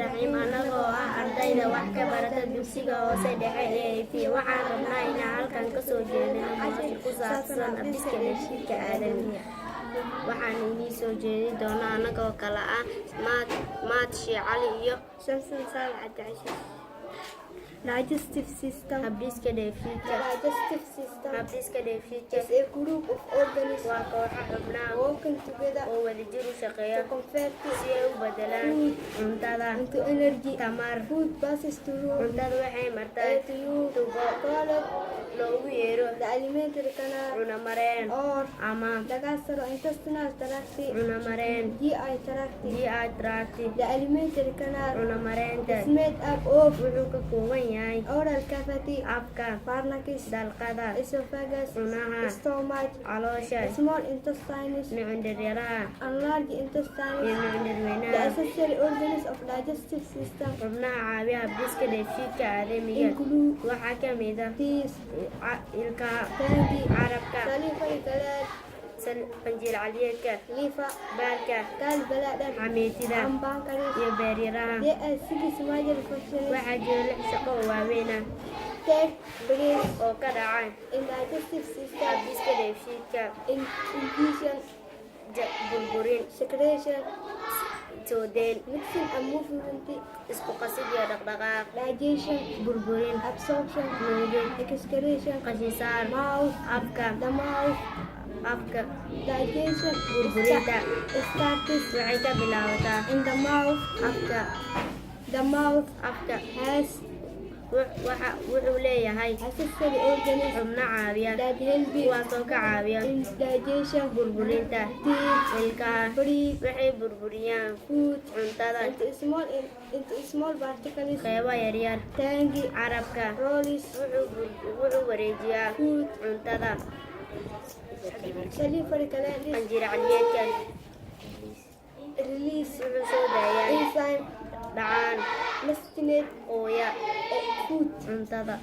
raxiim anagoo ah ardayda wax ka barata dugsiga hoose dhexe ee AP waxaan rabnaa inaan halkan ka soo jeedino mawduuc ku saabsan habdhiska dheefshiidka aadamiga. Waxaan idiin soo jeedin doonaa anagoo kala ah Maad Sheekh Cali iyo Shamsin Saal Cabdi. Digestive system. habdhiska dheefshiidka. Digestive system Habdhiska dheefshiidka is a group of organisms waa kooxo xubnaha working together oo wadajir u shaqeeya to convert si ay u bedelaan cuntada into energy. tamar. Food passes through Cuntadu waxay martaa tubo called loogu yeero the alimentary canal cuna mareen or ama the gastrointestinal tract, cuna mareen GI tract. GI tract. The alimentary canal Cuna mareenta is made up of wuxuu ka kooban yahay oral cavity, afka, pharynx, dalqada, esophagus, cunaha, stomach, caloosha, small intestines, mindhicirada and large iyo intestines. The mindhicirweynaha. accessory organs of digestive system Xubnaha caawiya habdhiska dheefshiidka aadamiga include waxaa ka mid ah teeth, ilkaha, tongue, carabka, salivary gland, qanjir caliyeedka, liver, baarka, gallbladder, xamiitida and pancreas. iyo beeryaraha. There are 6 major functions. Waxaa jira 6 shaqo oo waaweyn ah Take place oo ka dhaca in digestive system: habdhiska dheefshiidka: ingestion, burburin, secretion, soo deyn, mixing and movement, isku qasid iyo dhaqdhaqaaq, digestion, burburin, absorption, nuugid, excretion, qashin saar, mouth, afka, the mouth. afka. Digestion Burburinta starts waxay ka bilaabataa in the mouth. afka. The mouth Afka has wuxuu leeyahay accessory organs xubno caawiya that help kuwaasoo ka caawiya in digestion. burburinta. Teeth Ilkaha break waxay burburiyaan food cuntada into small particles. qeybo yaryar. Tongue Carabka rolls wuxuu wareejiyaa food. cuntada. Salivary gland qanjir caliyeedka release wuxuu soo daayaa enzyme dhacaan mastinate ooya food. cuntada.